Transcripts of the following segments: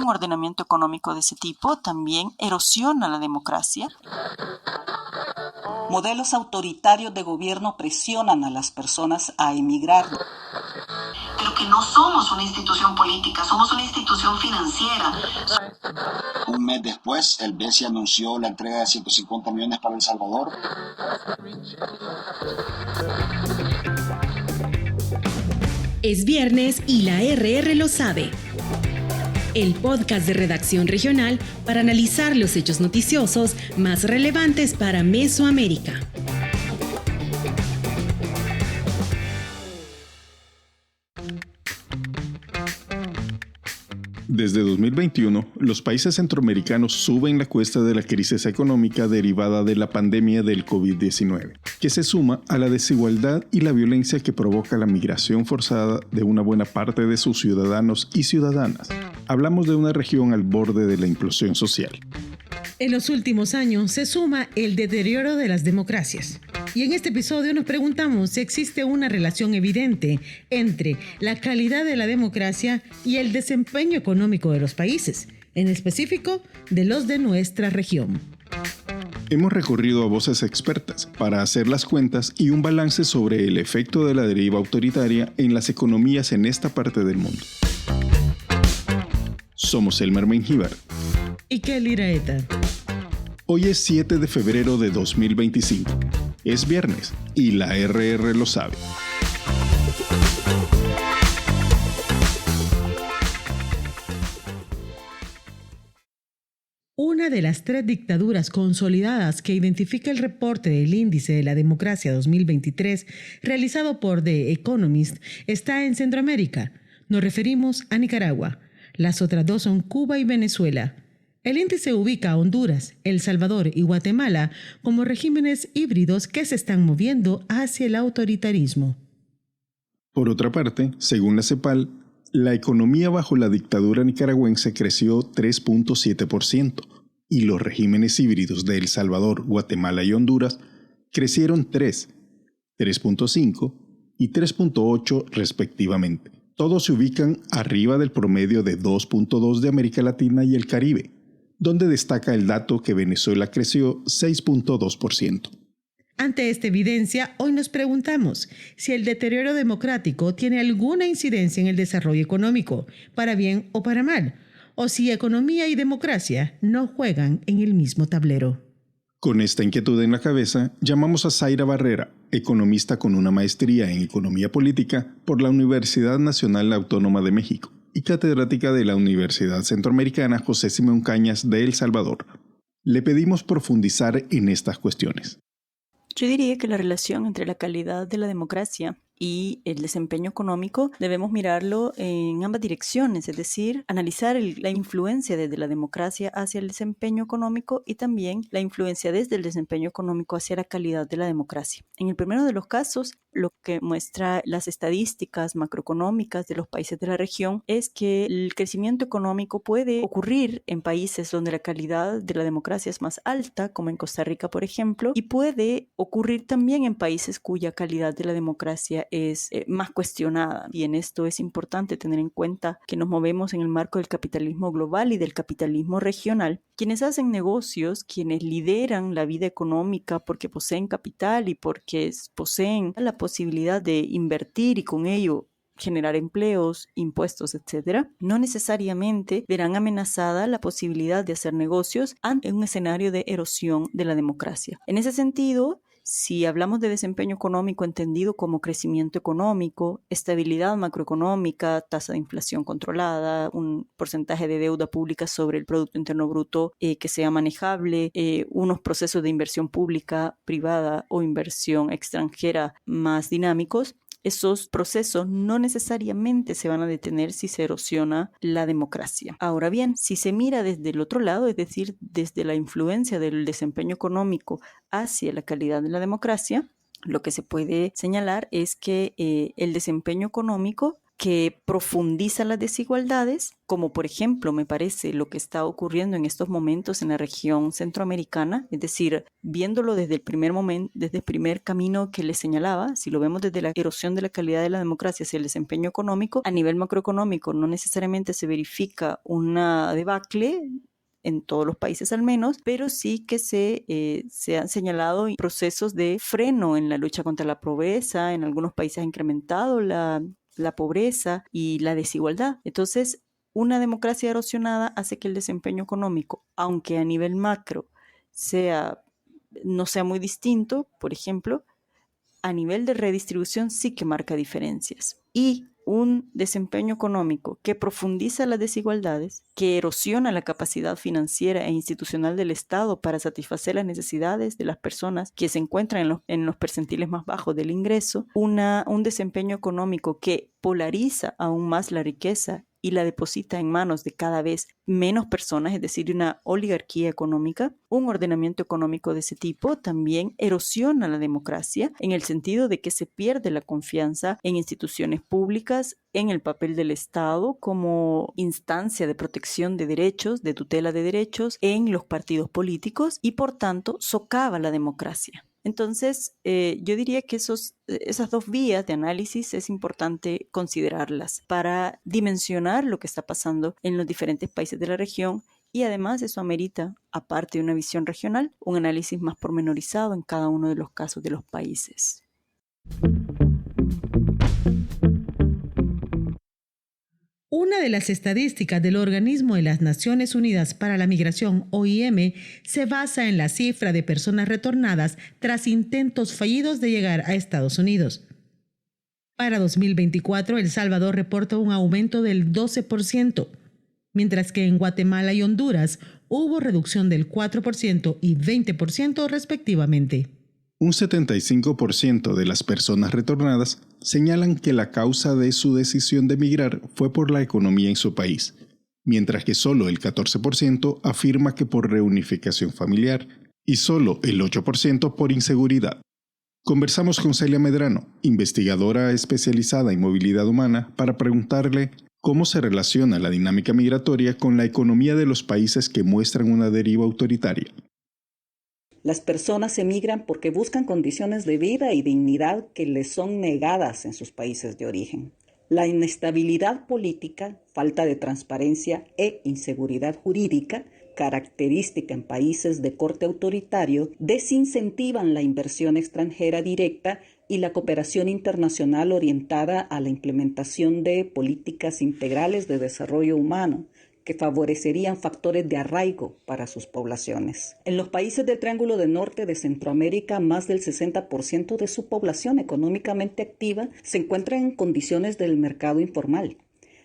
un ordenamiento económico de ese tipo también erosiona la democracia. Modelos autoritarios de gobierno presionan a las personas a emigrar. Pero que no somos una institución política, somos una institución financiera. Un mes después, el BESI anunció la entrega de 150 millones para El Salvador. Es viernes y la RR lo sabe. El podcast de Redacción Regional para analizar los hechos noticiosos más relevantes para Mesoamérica. Desde 2021, los países centroamericanos suben la cuesta de la crisis económica derivada de la pandemia del COVID-19, que se suma a la desigualdad y la violencia que provoca la migración forzada de una buena parte de sus ciudadanos y ciudadanas. Hablamos de una región al borde de la implosión social. En los últimos años se suma el deterioro de las democracias. Y en este episodio nos preguntamos si existe una relación evidente entre la calidad de la democracia y el desempeño económico de los países, en específico de los de nuestra región. Hemos recurrido a voces expertas para hacer las cuentas y un balance sobre el efecto de la deriva autoritaria en las economías en esta parte del mundo. Somos Elmer Mengíbar y Kelly Raeta. Hoy es 7 de febrero de 2025. Es viernes y la RR lo sabe. Una de las 3 dictaduras consolidadas que identifica el reporte del Índice de la Democracia 2023 realizado por The Economist está en Centroamérica. Nos referimos a Nicaragua. Las otras 2 son Cuba y Venezuela. El índice ubica a Honduras, El Salvador y Guatemala como regímenes híbridos que se están moviendo hacia el autoritarismo. Por otra parte, según la CEPAL, la economía bajo la dictadura nicaragüense creció 3.7% y los regímenes híbridos de El Salvador, Guatemala y Honduras crecieron 3, 3.5 y 3.8 respectivamente. Todos se ubican arriba del promedio de 2.2 de América Latina y el Caribe, donde destaca el dato que Venezuela creció 6.2%. Ante esta evidencia, hoy nos preguntamos si el deterioro democrático tiene alguna incidencia en el desarrollo económico, para bien o para mal, o si economía y democracia no juegan en el mismo tablero. Con esta inquietud en la cabeza, llamamos a Zaira Barrera, economista con una maestría en Economía Política por la Universidad Nacional Autónoma de México y catedrática de la Universidad Centroamericana José Simón Cañas de El Salvador. Le pedimos profundizar en estas cuestiones. Yo diría que la relación entre la calidad de la democracia y el desempeño económico debemos mirarlo en ambas direcciones, es decir, analizar la influencia desde la democracia hacia el desempeño económico y también la influencia desde el desempeño económico hacia la calidad de la democracia. En el primero de los casos, lo que muestra las estadísticas macroeconómicas de los países de la región es que el crecimiento económico puede ocurrir en países donde la calidad de la democracia es más alta, como en Costa Rica, por ejemplo, y puede ocurrir también en países cuya calidad de la democracia es más cuestionada. Y en esto es importante tener en cuenta que nos movemos en el marco del capitalismo global y del capitalismo regional. Quienes hacen negocios, quienes lideran la vida económica porque poseen capital y porque poseen la posibilidad de invertir y con ello generar empleos, impuestos, etc., no necesariamente verán amenazada la posibilidad de hacer negocios ante un escenario de erosión de la democracia. En ese sentido, si hablamos de desempeño económico entendido como crecimiento económico, estabilidad macroeconómica, tasa de inflación controlada, un porcentaje de deuda pública sobre el Producto Interno Bruto que sea manejable, unos procesos de inversión pública, privada o inversión extranjera más dinámicos, esos procesos no necesariamente se van a detener si se erosiona la democracia. Ahora bien, si se mira desde el otro lado, es decir, desde la influencia del desempeño económico hacia la calidad de la democracia, lo que se puede señalar es que el desempeño económico que profundiza las desigualdades, como por ejemplo me parece lo que está ocurriendo en estos momentos en la región centroamericana, es decir, viéndolo desde el primer momento, desde el primer camino que les señalaba, si lo vemos desde la erosión de la calidad de la democracia hacia el desempeño económico, a nivel macroeconómico no necesariamente se verifica una debacle, en todos los países al menos, pero sí que se han señalado procesos de freno en la lucha contra la pobreza. En algunos países ha incrementado la pobreza y la desigualdad. Entonces, una democracia erosionada hace que el desempeño económico, aunque a nivel macro no sea muy distinto, por ejemplo, a nivel de redistribución sí que marca diferencias. Y un desempeño económico que profundiza las desigualdades, que erosiona la capacidad financiera e institucional del Estado para satisfacer las necesidades de las personas que se encuentran en los percentiles más bajos del ingreso, un desempeño económico que polariza aún más la riqueza y la deposita en manos de cada vez menos personas, es decir, una oligarquía económica. Un ordenamiento económico de ese tipo también erosiona la democracia en el sentido de que se pierde la confianza en instituciones públicas, en el papel del Estado como instancia de protección de derechos, de tutela de derechos, en los partidos políticos y por tanto socava la democracia. Entonces, yo diría que esas dos vías de análisis es importante considerarlas para dimensionar lo que está pasando en los diferentes países de la región y además eso amerita, aparte de una visión regional, un análisis más pormenorizado en cada uno de los casos de los países. Una de las estadísticas del Organismo de las Naciones Unidas para la Migración, OIM, se basa en la cifra de personas retornadas tras intentos fallidos de llegar a Estados Unidos. Para 2024, El Salvador reporta un aumento del 12%, mientras que en Guatemala y Honduras hubo reducción del 4% y 20% respectivamente. Un 75% de las personas retornadas señalan que la causa de su decisión de emigrar fue por la economía en su país, mientras que solo el 14% afirma que por reunificación familiar y solo el 8% por inseguridad. Conversamos con Celia Medrano, investigadora especializada en movilidad humana, para preguntarle cómo se relaciona la dinámica migratoria con la economía de los países que muestran una deriva autoritaria. Las personas emigran porque buscan condiciones de vida y dignidad que les son negadas en sus países de origen. La inestabilidad política, falta de transparencia e inseguridad jurídica, característica en países de corte autoritario, desincentivan la inversión extranjera directa y la cooperación internacional orientada a la implementación de políticas integrales de desarrollo humano, que favorecerían factores de arraigo para sus poblaciones. En los países del Triángulo del Norte de Centroamérica, más del 60% de su población económicamente activa se encuentra en condiciones del mercado informal.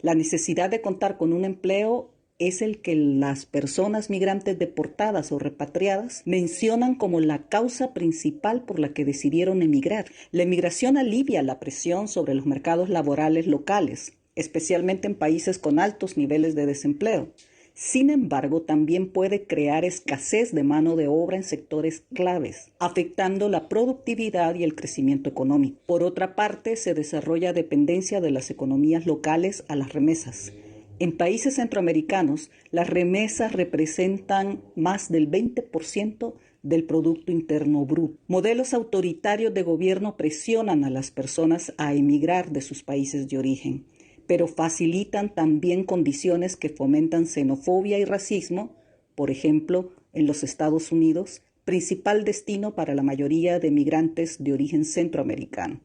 La necesidad de contar con un empleo es el que las personas migrantes deportadas o repatriadas mencionan como la causa principal por la que decidieron emigrar. La emigración alivia la presión sobre los mercados laborales locales, especialmente en países con altos niveles de desempleo. Sin embargo, también puede crear escasez de mano de obra en sectores claves, afectando la productividad y el crecimiento económico. Por otra parte, se desarrolla dependencia de las economías locales a las remesas. En países centroamericanos, las remesas representan más del 20% del Producto Interno Bruto. Modelos autoritarios de gobierno presionan a las personas a emigrar de sus países de origen, pero facilitan también condiciones que fomentan xenofobia y racismo, por ejemplo, en los Estados Unidos, principal destino para la mayoría de migrantes de origen centroamericano.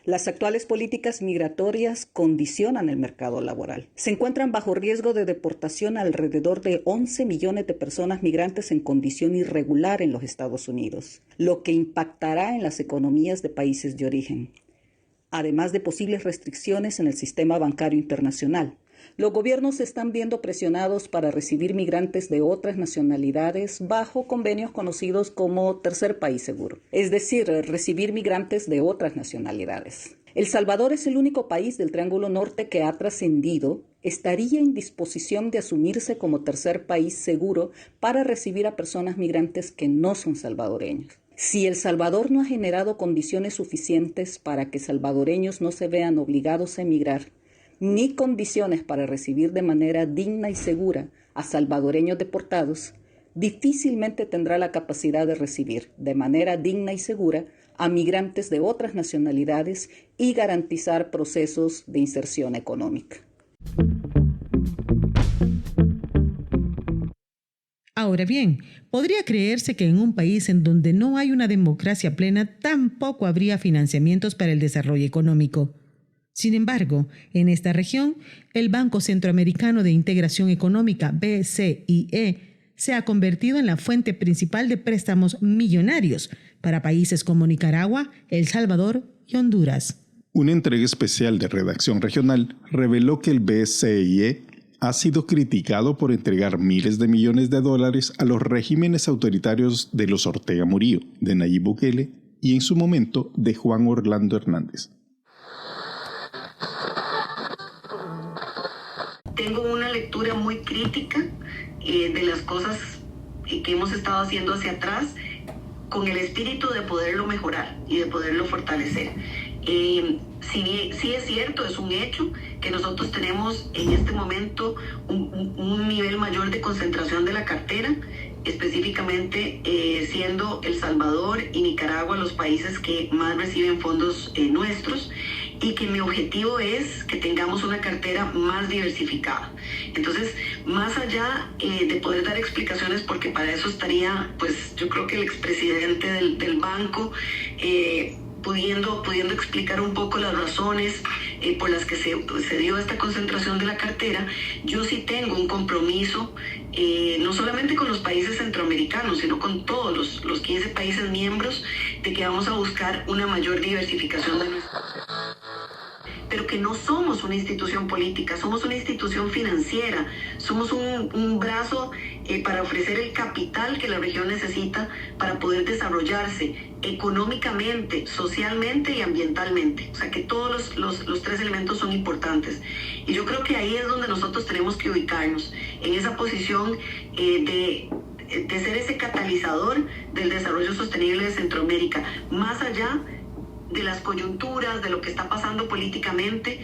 Las actuales políticas migratorias condicionan el mercado laboral. Se encuentran bajo riesgo de deportación alrededor de 11 millones de personas migrantes en condición irregular en los Estados Unidos, lo que impactará en las economías de países de origen, además de posibles restricciones en el sistema bancario internacional. Los gobiernos se están viendo presionados para recibir migrantes de otras nacionalidades bajo convenios conocidos como tercer país seguro, es decir, recibir migrantes de otras nacionalidades. El Salvador es el único país del Triángulo Norte que ha trascendido, estaría en disposición de asumirse como tercer país seguro para recibir a personas migrantes que no son salvadoreños. Si El Salvador no ha generado condiciones suficientes para que salvadoreños no se vean obligados a emigrar, ni condiciones para recibir de manera digna y segura a salvadoreños deportados, difícilmente tendrá la capacidad de recibir de manera digna y segura a migrantes de otras nacionalidades y garantizar procesos de inserción económica. Ahora bien, podría creerse que en un país en donde no hay una democracia plena tampoco habría financiamientos para el desarrollo económico. Sin embargo, en esta región, el Banco Centroamericano de Integración Económica, BCIE, se ha convertido en la fuente principal de préstamos millonarios para países como Nicaragua, El Salvador y Honduras. Una entrega especial de Redacción Regional reveló que el BCIE ha sido criticado por entregar miles de millones de dólares a los regímenes autoritarios de los Ortega Murillo, de Nayib Bukele y en su momento de Juan Orlando Hernández. Tengo una lectura muy crítica de las cosas que hemos estado haciendo hacia atrás, con el espíritu de poderlo mejorar y de poderlo fortalecer. Sí es cierto, es un hecho que nosotros tenemos en este momento un nivel mayor de concentración de la cartera, específicamente siendo El Salvador y Nicaragua los países que más reciben fondos nuestros, y que mi objetivo es que tengamos una cartera más diversificada. Entonces, más allá de poder dar explicaciones, porque para eso estaría, pues yo creo que el expresidente del banco pudiendo explicar un poco las razones por las que se dio esta concentración de la cartera, yo sí tengo un compromiso, no solamente con los países centroamericanos, sino con todos los 15 países miembros, de que vamos a buscar una mayor diversificación de nuestra... Pero que no somos una institución política, somos una institución financiera, somos un brazo para ofrecer el capital que la región necesita para poder desarrollarse económicamente, socialmente y ambientalmente. O sea que todos los tres elementos son importantes. Y yo creo que ahí es donde nosotros tenemos que ubicarnos, en esa posición de ser ese catalizador del desarrollo sostenible de Centroamérica, más allá de las coyunturas, de lo que está pasando políticamente.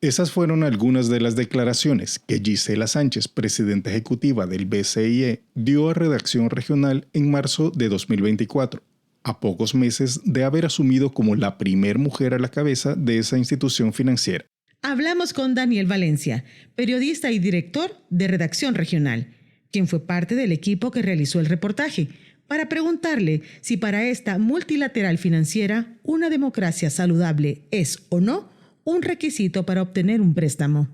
Esas fueron algunas de las declaraciones que Gisela Sánchez, presidenta ejecutiva del BCIE, dio a Redacción Regional en marzo de 2024, a pocos meses de haber asumido como la primer mujer a la cabeza de esa institución financiera. Hablamos con Daniel Valencia, periodista y director de Redacción Regional, quien fue parte del equipo que realizó el reportaje, para preguntarle si para esta multilateral financiera una democracia saludable es o no un requisito para obtener un préstamo.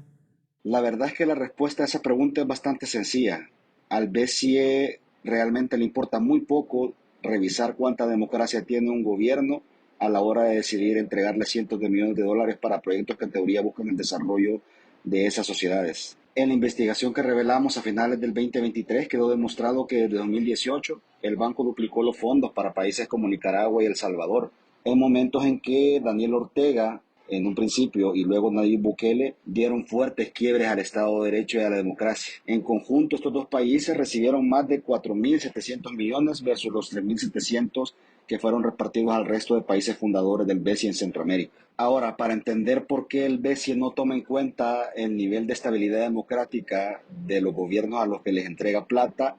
La verdad es que la respuesta a esa pregunta es bastante sencilla. Al BCE realmente le importa muy poco revisar cuánta democracia tiene un gobierno a la hora de decidir entregarle cientos de millones de dólares para proyectos que en teoría buscan el desarrollo de esas sociedades. En la investigación que revelamos a finales del 2023 quedó demostrado que desde 2018 el banco duplicó los fondos para países como Nicaragua y El Salvador, en momentos en que Daniel Ortega, en un principio, y luego Nayib Bukele, dieron fuertes quiebres al Estado de Derecho y a la democracia. En conjunto, estos dos países recibieron más de 4.700 millones versus los 3.700 que fueron repartidos al resto de países fundadores del BCE en Centroamérica. Ahora, para entender por qué el BCE no toma en cuenta el nivel de estabilidad democrática de los gobiernos a los que les entrega plata,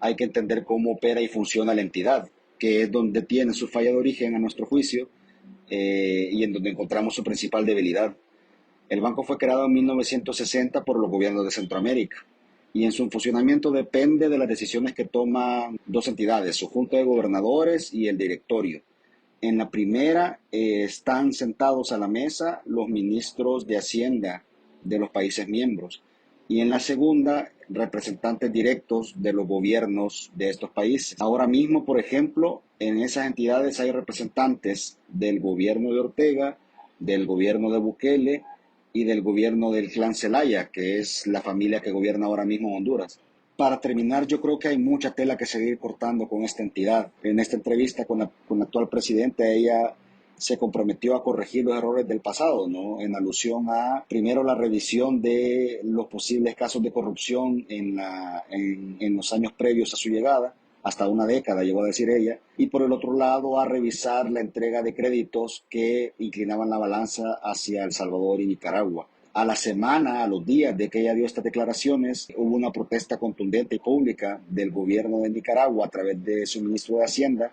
hay que entender cómo opera y funciona la entidad, que es donde tiene su falla de origen, a nuestro juicio, y en donde encontramos su principal debilidad. El banco fue creado en 1960 por los gobiernos de Centroamérica y en su funcionamiento depende de las decisiones que toman dos entidades, su junta de gobernadores y el directorio. En la primera están sentados a la mesa los ministros de Hacienda de los países miembros y en la segunda representantes directos de los gobiernos de estos países. Ahora mismo, por ejemplo, en esas entidades hay representantes del gobierno de Ortega, del gobierno de Bukele y del gobierno del clan Zelaya, que es la familia que gobierna ahora mismo Honduras. Para terminar, yo creo que hay mucha tela que seguir cortando con esta entidad. En esta entrevista con la actual presidenta, ella se comprometió a corregir los errores del pasado, ¿no? En alusión a, primero, la revisión de los posibles casos de corrupción en los años previos a su llegada, hasta una década, llegó a decir ella, y por el otro lado a revisar la entrega de créditos que inclinaban la balanza hacia El Salvador y Nicaragua. A la semana, a los días de que ella dio estas declaraciones, hubo una protesta contundente y pública del gobierno de Nicaragua a través de su ministro de Hacienda,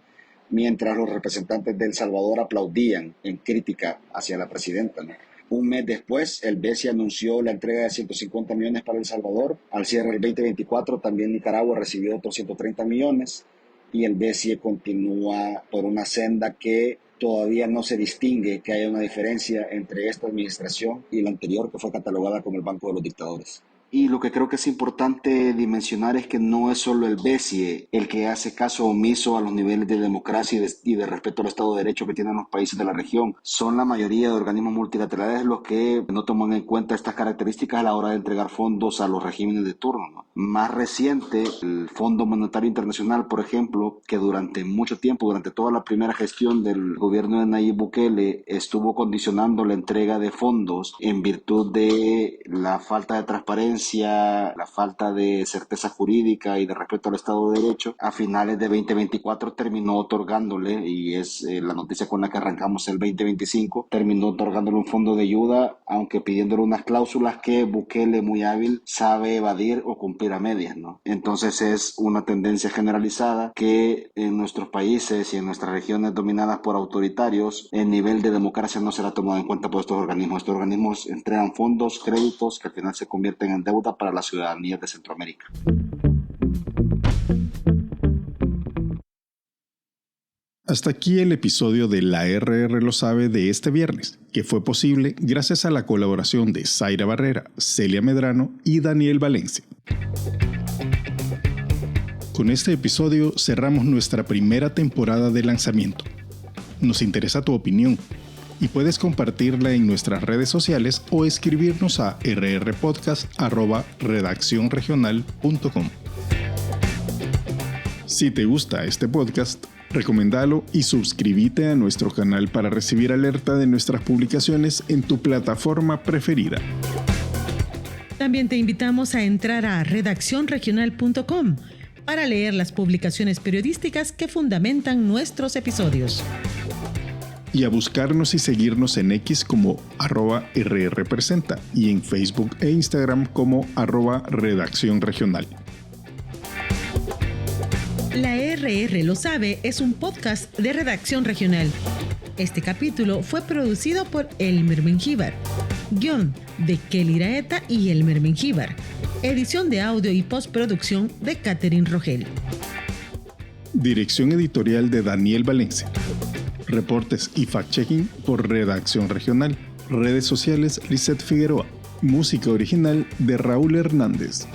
mientras los representantes de El Salvador aplaudían en crítica hacia la presidenta, ¿no? Un mes después, el BESIE anunció la entrega de 150 millones para El Salvador. Al cierre del 2024, también Nicaragua recibió otros 130 millones y el BESIE continúa por una senda que todavía no se distingue que haya una diferencia entre esta administración y la anterior, que fue catalogada como el Banco de los Dictadores. Y lo que creo que es importante dimensionar es que no es solo el BESIE el que hace caso omiso a los niveles de democracia y de respeto al Estado de Derecho que tienen los países de la región. Son la mayoría de organismos multilaterales los que no toman en cuenta estas características a la hora de entregar fondos a los regímenes de turno, ¿no? Más reciente, el Fondo Monetario Internacional, por ejemplo, que durante mucho tiempo, durante toda la primera gestión del gobierno de Nayib Bukele, estuvo condicionando la entrega de fondos en virtud de la falta de transparencia, la falta de certeza jurídica y de respeto al Estado de Derecho. A finales de 2024 terminó otorgándole, y es la noticia con la que arrancamos el 2025, terminó otorgándole un fondo de ayuda, aunque pidiéndole unas cláusulas que Bukele, muy hábil, sabe evadir o cumplir a medias, ¿no? Entonces es una tendencia generalizada que en nuestros países y en nuestras regiones dominadas por autoritarios, el nivel de democracia no será tomado en cuenta por estos organismos. Estos organismos entregan fondos, créditos que al final se convierten en deuda para la ciudadanía de Centroamérica. Hasta aquí el episodio de La RR lo sabe de este viernes, que fue posible gracias a la colaboración de Zaira Barrera, Celia Medrano y Daniel Valencia. Con este episodio cerramos nuestra primera temporada de lanzamiento. Nos interesa tu opinión y puedes compartirla en nuestras redes sociales o escribirnos a rrpodcast@redaccionregional.com. Si te gusta este podcast, recomendalo y suscríbete a nuestro canal para recibir alerta de nuestras publicaciones en tu plataforma preferida. También te invitamos a entrar a redaccionregional.com para leer las publicaciones periodísticas que fundamentan nuestros episodios. Y a buscarnos y seguirnos en X como @rrpresenta y en Facebook e Instagram como @redaccionregional. La RR lo sabe es un podcast de Redacción Regional. Este capítulo fue producido por Elmer Mengíbar. Guión de Kelly Iraeta y Elmer Mengíbar. Edición de audio y postproducción de Catherine Rogel. Dirección editorial de Daniel Valencia. Reportes y fact-checking por Redacción Regional. Redes sociales Lisette Figueroa. Música original de Raúl Hernández.